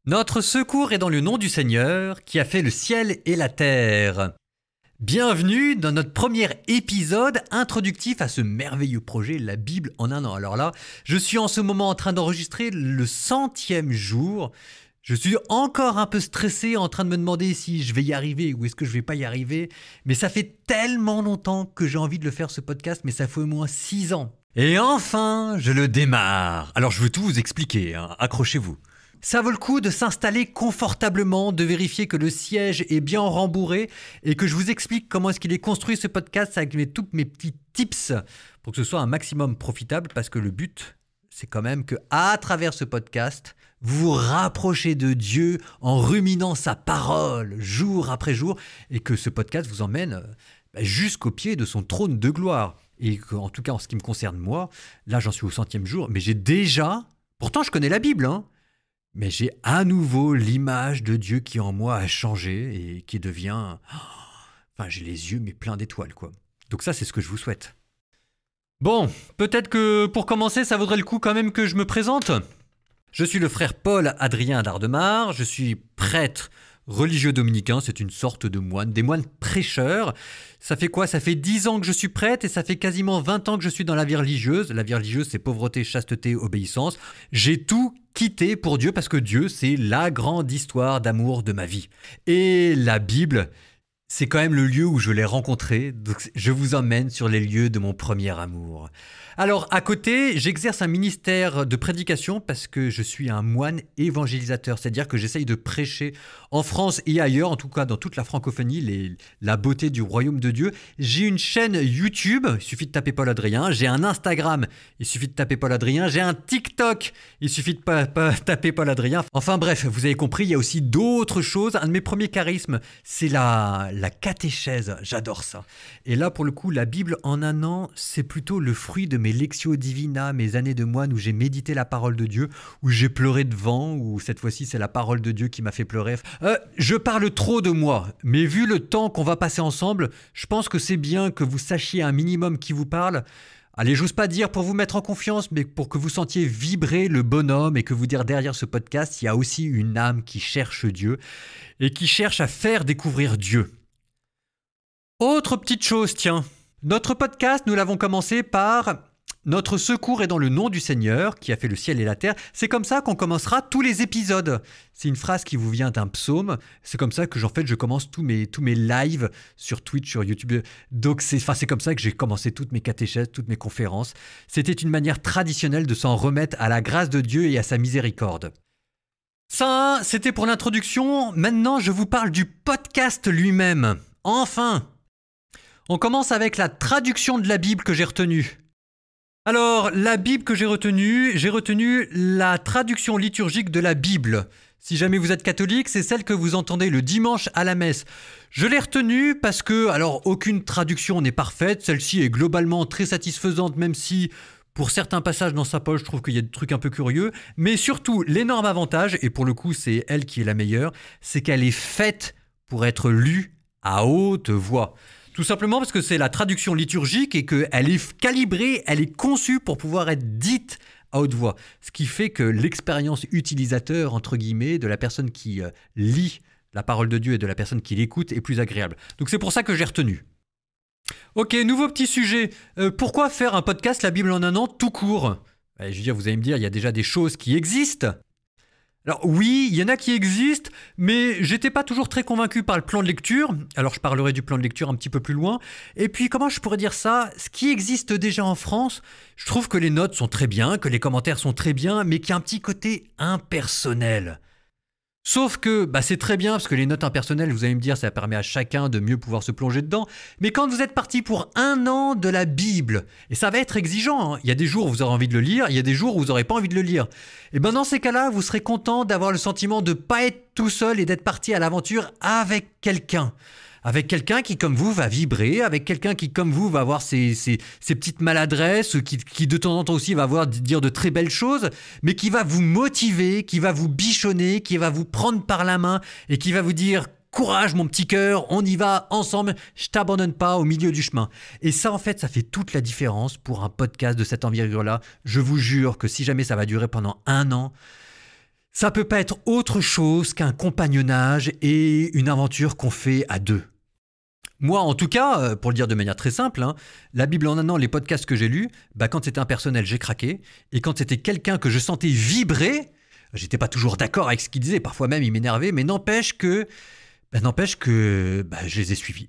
Notre secours est dans le nom du Seigneur qui a fait le ciel et la terre. Bienvenue dans notre premier épisode introductif à ce merveilleux projet, la Bible en un an. Alors là, je suis en ce moment en train d'enregistrer le 100e jour. Je suis encore un peu stressé en train de me demander si je vais y arriver ou est-ce que je vais pas y arriver. Mais ça fait tellement longtemps que j'ai envie de le faire ce podcast, mais ça fait au moins 6 ans. Et enfin, je le démarre. Alors je veux tout vous expliquer, hein. Accrochez-vous. Ça vaut le coup de s'installer confortablement, de vérifier que le siège est bien rembourré et que je vous explique comment est-ce qu'il est construit ce podcast avec tous mes petits tips pour que ce soit un maximum profitable, parce que le but, c'est quand même que à travers ce podcast, vous vous rapprochez de Dieu en ruminant sa parole jour après jour et que ce podcast vous emmène jusqu'au pied de son trône de gloire. Et en tout cas, en ce qui me concerne moi, là j'en suis au 100e jour, mais j'ai déjà, pourtant je connais la Bible, hein, mais j'ai à nouveau l'image de Dieu qui en moi a changé et qui devient... Enfin, j'ai les yeux mais pleins d'étoiles, quoi. Donc ça, c'est ce que je vous souhaite. Bon, peut-être que pour commencer, ça vaudrait le coup quand même que je me présente. Je suis le frère Paul Adrien d'Ardemar, je suis prêtre religieux dominicain, c'est une sorte de moine, des moines prêcheurs. Ça fait quoi? Ça fait 10 ans que je suis prêtre et ça fait quasiment 20 ans que je suis dans la vie religieuse. La vie religieuse, c'est pauvreté, chasteté, obéissance. J'ai tout quitté pour Dieu parce que Dieu, c'est la grande histoire d'amour de ma vie. Et la Bible, c'est quand même le lieu où je l'ai rencontré, donc je vous emmène sur les lieux de mon premier amour. Alors, à côté, j'exerce un ministère de prédication parce que je suis un moine évangélisateur, c'est-à-dire que j'essaye de prêcher en France et ailleurs, en tout cas dans toute la francophonie, la beauté du royaume de Dieu. J'ai une chaîne YouTube, il suffit de taper Paul Adrien, j'ai un Instagram, il suffit de taper Paul Adrien, j'ai un TikTok, il suffit de pas taper Paul Adrien. Enfin bref, vous avez compris, il y a aussi d'autres choses. Un de mes premiers charismes, c'est la catéchèse, j'adore ça. Et là, pour le coup, la Bible en un an, c'est plutôt le fruit de mes lectio divina, mes années de moine où j'ai médité la parole de Dieu, où j'ai pleuré devant, où cette fois-ci, c'est la parole de Dieu qui m'a fait pleurer. Je parle trop de moi, mais vu le temps qu'on va passer ensemble, je pense que c'est bien que vous sachiez un minimum qui vous parle. Allez, j'ose pas dire pour vous mettre en confiance, mais pour que vous sentiez vibrer le bonhomme et que vous dire derrière ce podcast, il y a aussi une âme qui cherche Dieu et qui cherche à faire découvrir Dieu. Autre petite chose, tiens. Notre podcast, nous l'avons commencé par « Notre secours est dans le nom du Seigneur qui a fait le ciel et la terre ». C'est comme ça qu'on commencera tous les épisodes. C'est une phrase qui vous vient d'un psaume. C'est comme ça que je commence tous mes lives sur Twitch, sur YouTube. Donc c'est comme ça que j'ai commencé toutes mes catéchèses, toutes mes conférences. C'était une manière traditionnelle de s'en remettre à la grâce de Dieu et à sa miséricorde. Ça, c'était pour l'introduction. Maintenant, je vous parle du podcast lui-même. Enfin! On commence avec la traduction de la Bible que j'ai retenue. Alors, la Bible que j'ai retenu la traduction liturgique de la Bible. Si jamais vous êtes catholique, c'est celle que vous entendez le dimanche à la messe. Je l'ai retenue parce que, alors, aucune traduction n'est parfaite. Celle-ci est globalement très satisfaisante, même si, pour certains passages dans sa poche, je trouve qu'il y a des trucs un peu curieux. Mais surtout, l'énorme avantage, et pour le coup, c'est elle qui est la meilleure, c'est qu'elle est faite pour être lue à haute voix. Tout simplement parce que c'est la traduction liturgique et qu'elle est calibrée, elle est conçue pour pouvoir être dite à haute voix. Ce qui fait que l'expérience utilisateur, entre guillemets, de la personne qui lit la parole de Dieu et de la personne qui l'écoute est plus agréable. Donc c'est pour ça que j'ai retenu. Ok, nouveau petit sujet. Pourquoi faire un podcast La Bible en un an tout court ? Je veux dire, vous allez me dire, il y a déjà des choses qui existent. Alors oui, il y en a qui existent, mais j'étais pas toujours très convaincu par le plan de lecture. Alors je parlerai du plan de lecture un petit peu plus loin. Et puis comment je pourrais dire ça ? Ce qui existe déjà en France, je trouve que les notes sont très bien, que les commentaires sont très bien, mais qu'il y a un petit côté impersonnel. Sauf que c'est très bien parce que les notes impersonnelles, vous allez me dire, ça permet à chacun de mieux pouvoir se plonger dedans. Mais quand vous êtes parti pour un an de la Bible, et ça va être exigeant, hein, il y a des jours où vous aurez envie de le lire, il y a des jours où vous n'aurez pas envie de le lire. Et dans ces cas-là, vous serez content d'avoir le sentiment de ne pas être tout seul et d'être parti à l'aventure avec quelqu'un. Avec quelqu'un qui, comme vous, va vibrer, avec quelqu'un qui, comme vous, va avoir ses petites maladresses, qui de temps en temps aussi va dire de très belles choses, mais qui va vous motiver, qui va vous bichonner, qui va vous prendre par la main et qui va vous dire « Courage, mon petit cœur, on y va ensemble, je t'abandonne pas au milieu du chemin. » Et ça, en fait, ça fait toute la différence pour un podcast de cette envergure-là. Je vous jure que si jamais ça va durer pendant un an, ça peut pas être autre chose qu'un compagnonnage et une aventure qu'on fait à deux. Moi, en tout cas, pour le dire de manière très simple, la Bible en un an, les podcasts que j'ai lus, quand c'était impersonnel, j'ai craqué. Et quand c'était quelqu'un que je sentais vibrer, j'étais pas toujours d'accord avec ce qu'il disait, parfois même il m'énervait, mais n'empêche que je les ai suivis.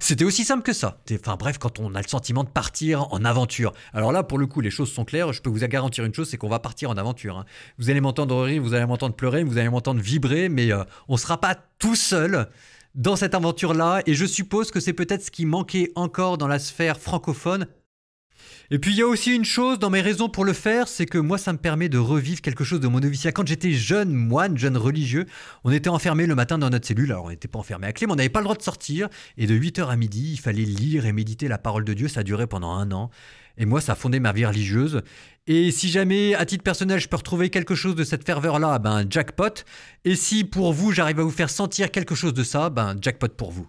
C'était aussi simple que ça. Enfin bref, quand on a le sentiment de partir en aventure. Alors là, pour le coup, les choses sont claires. Je peux vous garantir une chose, c'est qu'on va partir en aventure. Vous allez m'entendre rire, vous allez m'entendre pleurer, vous allez m'entendre vibrer, mais on ne sera pas tout seul dans cette aventure-là. Et je suppose que c'est peut-être ce qui manquait encore dans la sphère francophone. Et puis il y a aussi une chose dans mes raisons pour le faire, c'est que moi ça me permet de revivre quelque chose de mon noviciat. Quand j'étais jeune moine, jeune religieux, on était enfermés le matin dans notre cellule. Alors on n'était pas enfermés à clé, mais on n'avait pas le droit de sortir. Et de 8h à midi, il fallait lire et méditer la parole de Dieu. Ça durait pendant 1 an. Et moi ça a fondé ma vie religieuse. Et si jamais, à titre personnel, je peux retrouver quelque chose de cette ferveur-là, jackpot. Et si pour vous, j'arrive à vous faire sentir quelque chose de ça, jackpot pour vous.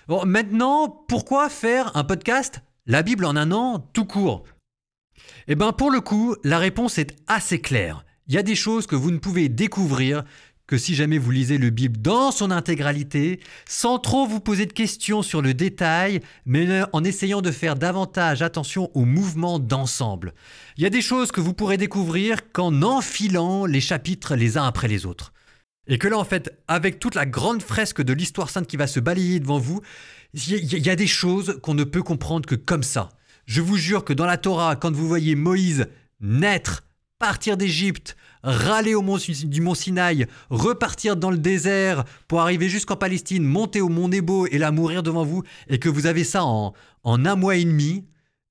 Bon, maintenant, pourquoi faire un podcast ? La Bible en un an, tout court. Pour le coup, la réponse est assez claire. Il y a des choses que vous ne pouvez découvrir que si jamais vous lisez le Bible dans son intégralité, sans trop vous poser de questions sur le détail, mais en essayant de faire davantage attention au mouvement d'ensemble. Il y a des choses que vous pourrez découvrir qu'en enfilant les chapitres les uns après les autres. Et que là, en fait, avec toute la grande fresque de l'histoire sainte qui va se balayer devant vous, il y a des choses qu'on ne peut comprendre que comme ça. Je vous jure que dans la Torah, quand vous voyez Moïse naître, partir d'Égypte, râler du mont Sinaï, repartir dans le désert pour arriver jusqu'en Palestine, monter au mont Nebo et là mourir devant vous, et que vous avez ça en 1 mois et demi,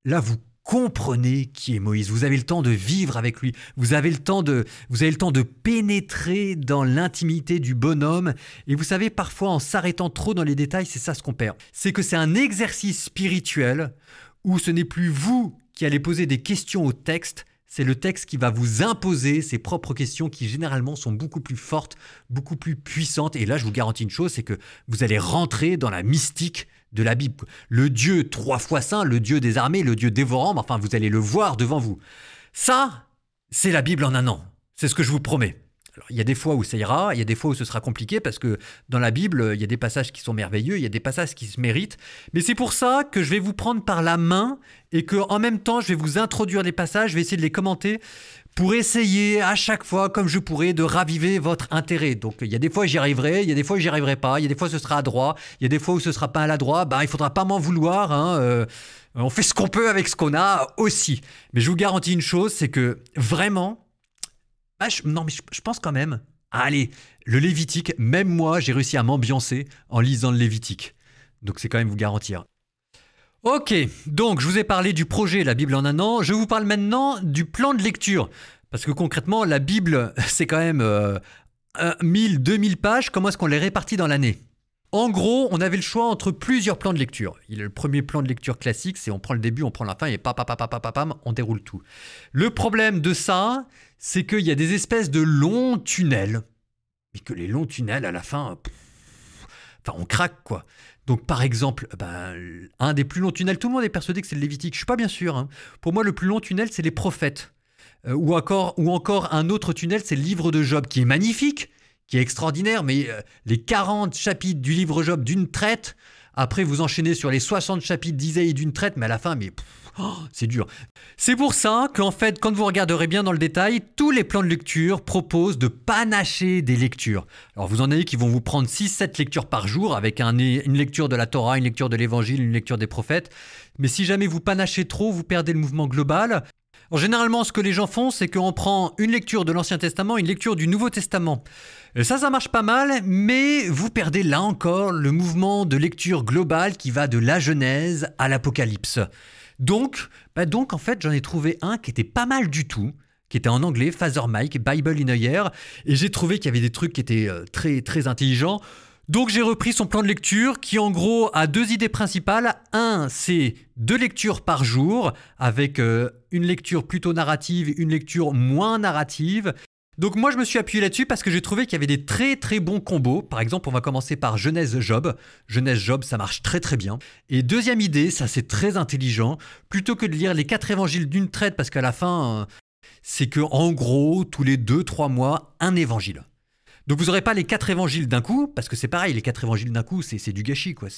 là vous comprenez qui est Moïse. Vous avez le temps de vivre avec lui. Vous avez le temps de pénétrer dans l'intimité du bonhomme. Et vous savez, parfois, en s'arrêtant trop dans les détails, c'est ça ce qu'on perd. C'est que c'est un exercice spirituel où ce n'est plus vous qui allez poser des questions au texte, c'est le texte qui va vous imposer ses propres questions qui généralement sont beaucoup plus fortes, beaucoup plus puissantes. Et là, je vous garantis une chose, c'est que vous allez rentrer dans la mystique de la Bible. Le Dieu 3 fois saint, le Dieu des armées, le Dieu dévorant, vous allez le voir devant vous. Ça, c'est la Bible en un an. C'est ce que je vous promets. Alors, il y a des fois où ça ira, il y a des fois où ce sera compliqué parce que dans la Bible, il y a des passages qui sont merveilleux, il y a des passages qui se méritent. Mais c'est pour ça que je vais vous prendre par la main et qu'en même temps, je vais vous introduire les passages, je vais essayer de les commenter pour essayer à chaque fois, comme je pourrai, de raviver votre intérêt. Donc il y a des fois j'y arriverai, il y a des fois j'y arriverai pas, il y a des fois ce sera à droit, il y a des fois où ce sera pas à la droite, il faudra pas m'en vouloir, on fait ce qu'on peut avec ce qu'on a aussi. Mais je vous garantis une chose, c'est que vraiment, je pense quand même, allez, le Lévitique, même moi j'ai réussi à m'ambiancer en lisant le Lévitique. Donc c'est quand même vous garantir. Ok, donc je vous ai parlé du projet La Bible en un an, je vous parle maintenant du plan de lecture. Parce que concrètement, la Bible, c'est quand même 1000, 2000 pages, comment est-ce qu'on les répartit dans l'année ? En gros, on avait le choix entre plusieurs plans de lecture. Le premier plan de lecture classique, c'est on prend le début, on prend la fin et on déroule tout. Le problème de ça, c'est qu'il y a des espèces de longs tunnels. Et que les longs tunnels, à la fin, on craque quoi. Donc par exemple, un des plus longs tunnels, tout le monde est persuadé que c'est le Lévitique, je ne suis pas bien sûr. Pour moi, le plus long tunnel, c'est les prophètes. Ou encore un autre tunnel, c'est le livre de Job, qui est magnifique, qui est extraordinaire, mais les 40 chapitres du livre Job d'une traite, après vous enchaînez sur les 60 chapitres d'Isaïe d'une traite, mais à la fin, c'est dur. C'est pour ça qu'en fait, quand vous regarderez bien dans le détail, tous les plans de lecture proposent de panacher des lectures. Alors vous en avez qui vont vous prendre 6-7 lectures par jour avec une lecture de la Torah, une lecture de l'Évangile, une lecture des prophètes. Mais si jamais vous panachez trop, vous perdez le mouvement global. Alors, généralement, ce que les gens font, c'est qu'on prend une lecture de l'Ancien Testament, une lecture du Nouveau Testament. Ça marche pas mal, mais vous perdez là encore le mouvement de lecture globale qui va de la Genèse à l'Apocalypse. Donc, en fait, j'en ai trouvé un qui était pas mal du tout, qui était en anglais, Father Mike, Bible in a Year, et j'ai trouvé qu'il y avait des trucs qui étaient très, très intelligents. Donc j'ai repris son plan de lecture qui en gros a 2 idées principales. Un, c'est 2 lectures par jour avec une lecture plutôt narrative, une lecture moins narrative. Donc moi je me suis appuyé là-dessus parce que j'ai trouvé qu'il y avait des très très bons combos. Par exemple, on va commencer par Genèse-Job. Genèse-Job, ça marche très très bien. Et deuxième idée, ça c'est très intelligent, plutôt que de lire les 4 évangiles d'une traite parce qu'à la fin... c'est que en gros, tous les 2-3 mois, un évangile. Donc vous n'aurez pas les 4 évangiles d'un coup, parce que c'est pareil, les 4 évangiles d'un coup, c'est du gâchis, quoi.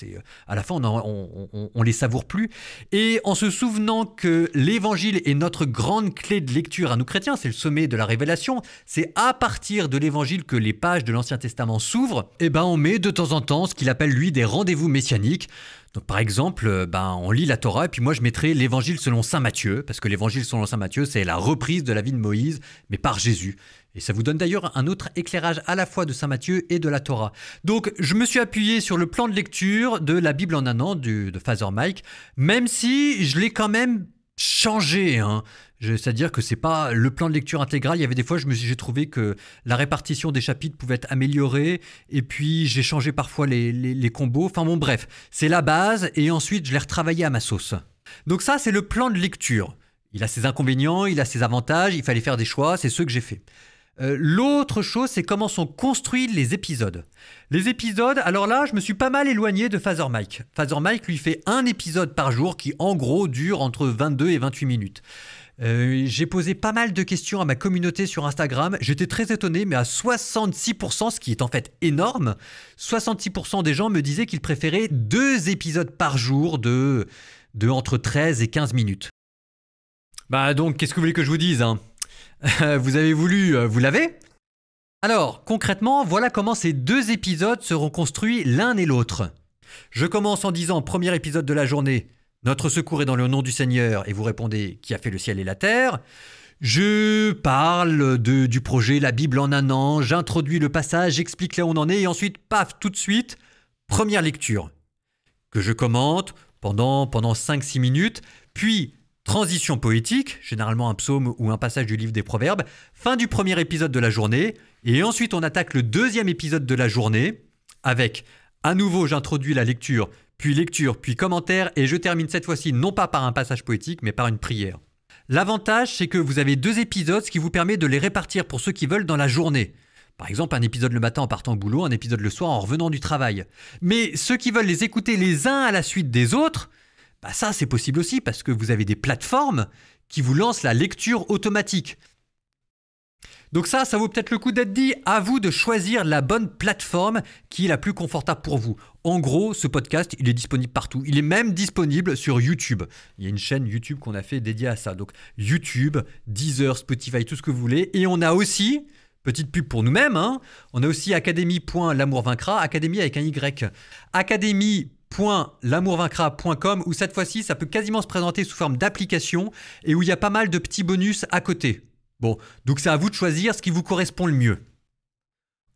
À la fin, on les savoure plus. Et en se souvenant que l'évangile est notre grande clé de lecture à nous chrétiens, c'est le sommet de la révélation, c'est à partir de l'évangile que les pages de l'Ancien Testament s'ouvrent, et on met de temps en temps ce qu'il appelle lui des rendez-vous messianiques. Donc par exemple, on lit la Torah et puis moi je mettrai l'évangile selon saint Matthieu, parce que l'évangile selon saint Matthieu, c'est la reprise de la vie de Moïse, mais par Jésus. Et ça vous donne d'ailleurs un autre éclairage à la fois de saint Matthieu et de la Torah. Donc je me suis appuyé sur le plan de lecture de la Bible en un an de Father Mike, même si je l'ai quand même changé, hein. C'est-à-dire que c'est pas le plan de lecture intégral. Il y avait des fois, j'ai trouvé que la répartition des chapitres pouvait être améliorée. Et puis, j'ai changé parfois les combos. Enfin bon, bref, c'est la base. Et ensuite, je l'ai retravaillé à ma sauce. Donc ça, c'est le plan de lecture. Il a ses inconvénients, il a ses avantages. Il fallait faire des choix. C'est ceux que j'ai fait. L'autre chose, c'est comment sont construits les épisodes. Les épisodes, alors là, je me suis pas mal éloigné de Father Mike. Father Mike, lui, fait un épisode par jour qui, en gros, dure entre 22 et 28 minutes. J'ai posé pas mal de questions à ma communauté sur Instagram. J'étais très étonné, mais à 66%, ce qui est en fait énorme, 66% des gens me disaient qu'ils préféraient 2 épisodes par jour de entre 13 et 15 minutes. Donc, qu'est-ce que vous voulez que je vous dise, hein? Vous avez voulu, vous l'avez? Alors, concrètement, voilà comment ces 2 épisodes seront construits l'un et l'autre. Je commence en disant, premier épisode de la journée, notre secours est dans le nom du Seigneur, et vous répondez, qui a fait le ciel et la terre. Je parle du projet La Bible en un an, j'introduis le passage, j'explique là où on en est, et ensuite, paf, tout de suite, première lecture, que je commente pendant 5-6 minutes, puis transition poétique, généralement un psaume ou un passage du livre des Proverbes, fin du premier épisode de la journée, et ensuite on attaque le 2e épisode de la journée, avec, à nouveau, j'introduis la lecture, puis commentaire, et je termine cette fois-ci non pas par un passage poétique, mais par une prière. L'avantage, c'est que vous avez 2 épisodes, ce qui vous permet de les répartir pour ceux qui veulent dans la journée. Par exemple, un épisode le matin en partant au boulot, un épisode le soir en revenant du travail. Mais ceux qui veulent les écouter les uns à la suite des autres, ça c'est possible aussi parce que vous avez des plateformes qui vous lancent la lecture automatique. Donc ça vaut peut-être le coup d'être dit. À vous de choisir la bonne plateforme qui est la plus confortable pour vous. En gros, ce podcast, il est disponible partout. Il est même disponible sur YouTube. Il y a une chaîne YouTube qu'on a fait dédiée à ça. Donc YouTube, Deezer, Spotify, tout ce que vous voulez. Et on a aussi, petite pub pour nous-mêmes, hein, on a aussi académie.l'amourvaincra, académie avec un Y. Académie.l'amourvaincra.com où cette fois-ci, ça peut quasiment se présenter sous forme d'application et où il y a pas mal de petits bonus à côté. Bon, donc c'est à vous de choisir ce qui vous correspond le mieux.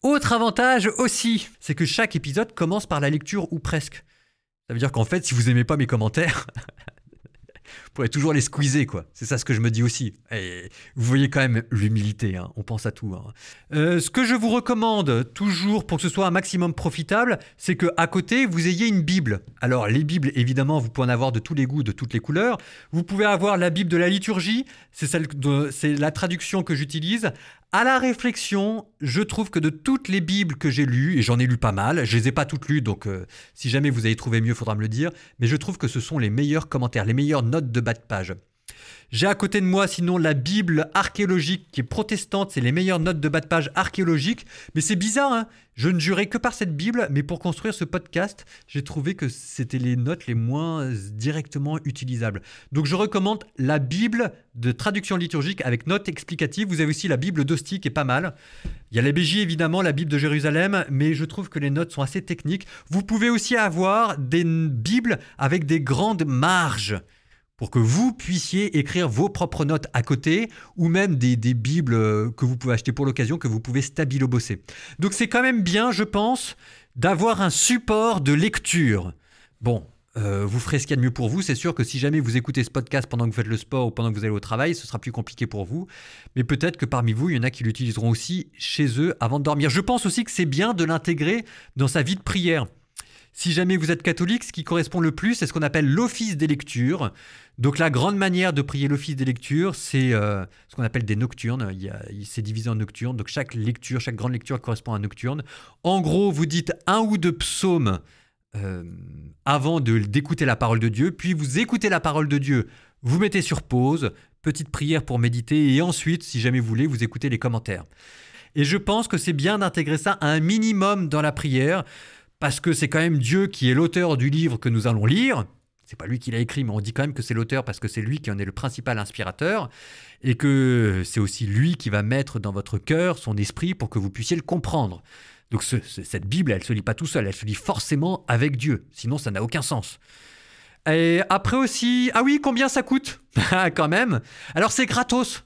Autre avantage aussi, c'est que chaque épisode commence par la lecture ou presque. Ça veut dire qu'en fait, si vous aimez pas mes commentaires, vous pourrez toujours les squeezer, quoi. C'est ça ce que je me dis aussi. Et vous voyez quand même l'humilité, hein. On pense à tout, hein. Ce que je vous recommande toujours pour que ce soit un maximum profitable, c'est qu'à côté, vous ayez une Bible. Alors, les Bibles, évidemment, vous pouvez en avoir de tous les goûts, de toutes les couleurs. Vous pouvez avoir la Bible de la liturgie, c'est la traduction que j'utilise. À la réflexion, je trouve que de toutes les Bibles que j'ai lues, et j'en ai lu pas mal, je les ai pas toutes lues, donc si jamais vous avez trouvé mieux, il faudra me le dire, mais je trouve que ce sont les meilleurs commentaires, les meilleures notes de bas de page. J'ai à côté de moi sinon la Bible archéologique qui est protestante, c'est les meilleures notes de bas de page archéologiques. Mais c'est bizarre, hein, je ne jurais que par cette Bible, mais pour construire ce podcast, j'ai trouvé que c'était les notes les moins directement utilisables. Donc je recommande la Bible de traduction liturgique avec notes explicatives. Vous avez aussi la Bible d'Ostie qui est pas mal. Il y a la BJ évidemment, la Bible de Jérusalem, mais je trouve que les notes sont assez techniques. Vous pouvez aussi avoir des Bibles avec des grandes marges, pour que vous puissiez écrire vos propres notes à côté, ou même des bibles que vous pouvez acheter pour l'occasion, que vous pouvez stabilo-bosser. Donc c'est quand même bien, je pense, d'avoir un support de lecture. Bon, vous ferez ce qu'il y a de mieux pour vous. C'est sûr que si jamais vous écoutez ce podcast pendant que vous faites le sport ou pendant que vous allez au travail, ce sera plus compliqué pour vous. Mais peut-être que parmi vous, il y en a qui l'utiliseront aussi chez eux avant de dormir. Je pense aussi que c'est bien de l'intégrer dans sa vie de prière. Si jamais vous êtes catholique, ce qui correspond le plus, c'est ce qu'on appelle l'office des lectures. Donc la grande manière de prier l'office des lectures, c'est ce qu'on appelle des nocturnes. C'est divisé en nocturnes. Donc chaque lecture, chaque grande lecture correspond à un nocturne. En gros, vous dites 1 ou 2 psaumes avant d'écouter la parole de Dieu. Puis vous écoutez la parole de Dieu, vous mettez sur pause. petite prière pour méditer et ensuite, si jamais vous voulez, vous écoutez les commentaires. Et je pense que c'est bien d'intégrer ça à un minimum dans la prière parce que c'est quand même Dieu qui est l'auteur du livre que nous allons lire. C'est pas lui qui l'a écrit, mais on dit quand même que c'est l'auteur parce que c'est lui qui en est le principal inspirateur et que c'est aussi lui qui va mettre dans votre cœur son esprit pour que vous puissiez le comprendre. Donc cette Bible, elle ne se lit pas tout seul, elle se lit forcément avec Dieu, sinon ça n'a aucun sens. Et après aussi, ah oui, combien ça coûte? Quand même. Alors c'est gratos.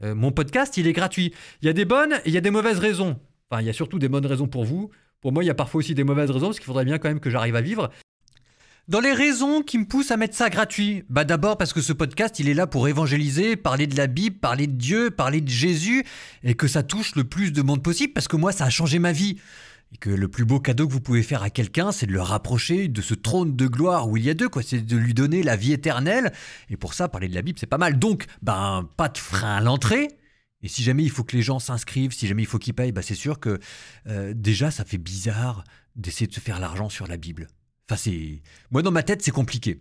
Mon podcast, il est gratuit. Il y a des bonnes et il y a des mauvaises raisons. Enfin, il y a surtout des bonnes raisons pour vous. Pour moi, il y a parfois aussi des mauvaises raisons parce qu'il faudrait bien quand même que j'arrive à vivre. Dans les raisons qui me poussent à mettre ça gratuit, d'abord parce que ce podcast, il est là pour évangéliser, parler de la Bible, parler de Dieu, parler de Jésus, et que ça touche le plus de monde possible, parce que moi, ça a changé ma vie. Et que le plus beau cadeau que vous pouvez faire à quelqu'un, c'est de le rapprocher de ce trône de gloire où il y a deux, quoi. C'est de lui donner la vie éternelle. Et pour ça, parler de la Bible, c'est pas mal. Donc, pas de frein à l'entrée. Et si jamais il faut que les gens s'inscrivent, si jamais il faut qu'ils payent, c'est sûr que déjà, ça fait bizarre d'essayer de se faire l'argent sur la Bible. Enfin, moi, dans ma tête, c'est compliqué.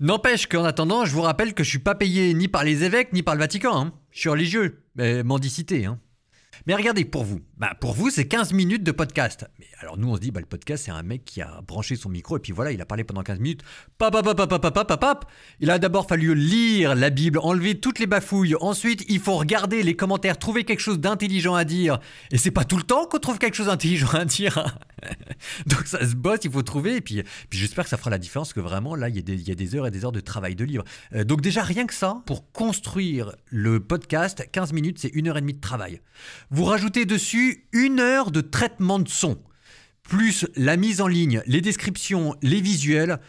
N'empêche qu'en attendant, je vous rappelle que je suis pas payé ni par les évêques, ni par le Vatican. Hein. Je suis religieux, mais mendicité. Hein. Mais regardez, pour vous, c'est 15 minutes de podcast. Mais alors nous, on se dit, le podcast, c'est un mec qui a branché son micro et puis voilà, il a parlé pendant 15 minutes. Il a d'abord fallu lire la Bible, enlever toutes les bafouilles. Ensuite, il faut regarder les commentaires, trouver quelque chose d'intelligent à dire. Et c'est pas tout le temps qu'on trouve quelque chose d'intelligent à dire. Hein. Donc ça se bosse, il faut trouver. Et puis j'espère que ça fera la différence, que vraiment, là, il y a des heures et des heures de travail de livre. Donc déjà, rien que ça, pour construire le podcast, 15 minutes, c'est 1h30 de travail. Vous rajoutez dessus 1 heure de traitement de son, plus la mise en ligne, les descriptions, les visuels.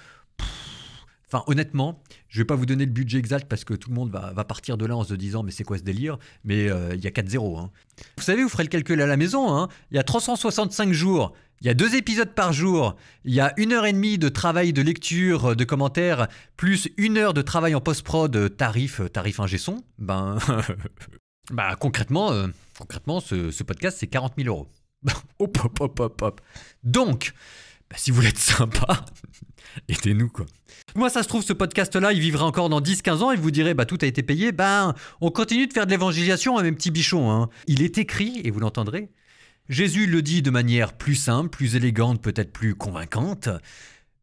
Enfin, honnêtement, je ne vais pas vous donner le budget exact parce que tout le monde va partir de là en se disant « mais c'est quoi ce délire ?» Mais il y a 4 zéros. Hein. Vous savez, vous ferez le calcul à la maison. Hein. Il y a 365 jours, il y a 2 épisodes par jour, il y a 1h30 de travail de lecture, de commentaires, plus 1 heure de travail en post-prod, tarif ingé son. Concrètement, ce podcast, c'est 40 000 euros. Hop. Donc, si vous voulez être sympa, aidez-nous, quoi. Moi, ça se trouve, ce podcast-là, il vivra encore dans 10-15 ans et vous direz, tout a été payé. On continue de faire de l'évangélisation, mes petits bichons. Hein. Il est écrit, et vous l'entendrez, Jésus le dit de manière plus simple, plus élégante, peut-être plus convaincante.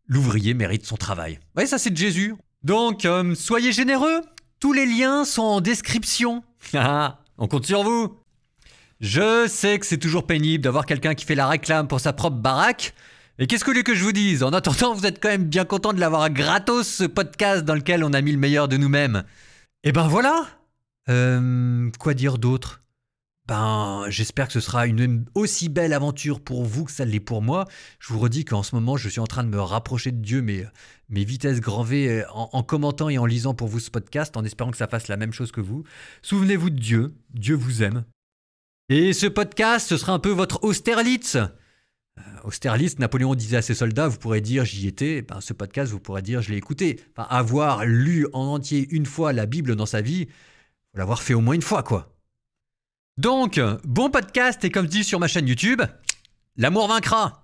L'ouvrier mérite son travail. Ouais, ça, c'est de Jésus. Donc, soyez généreux. Tous les liens sont en description. On compte sur vous. Je sais que c'est toujours pénible d'avoir quelqu'un qui fait la réclame pour sa propre baraque. Et qu'est-ce que vous voulez que je vous dise? En attendant, vous êtes quand même bien content de l'avoir gratos, ce podcast dans lequel on a mis le meilleur de nous-mêmes. Et voilà. Quoi dire d'autre? J'espère que ce sera une aussi belle aventure pour vous que ça l'est pour moi. Je vous redis qu'en ce moment, je suis en train de me rapprocher de Dieu, mais vitesse grand V, en commentant et en lisant pour vous ce podcast, en espérant que ça fasse la même chose que vous. Souvenez-vous de Dieu. Dieu vous aime. Et ce podcast, ce sera un peu votre Austerlitz. Austerlitz, Napoléon disait à ses soldats, vous pourrez dire j'y étais, ce podcast, vous pourrez dire je l'ai écouté. Avoir lu en entier une fois la Bible dans sa vie, faut l'avoir fait au moins une fois, quoi. Donc, bon podcast et comme dit sur ma chaîne YouTube, l'amour vaincra.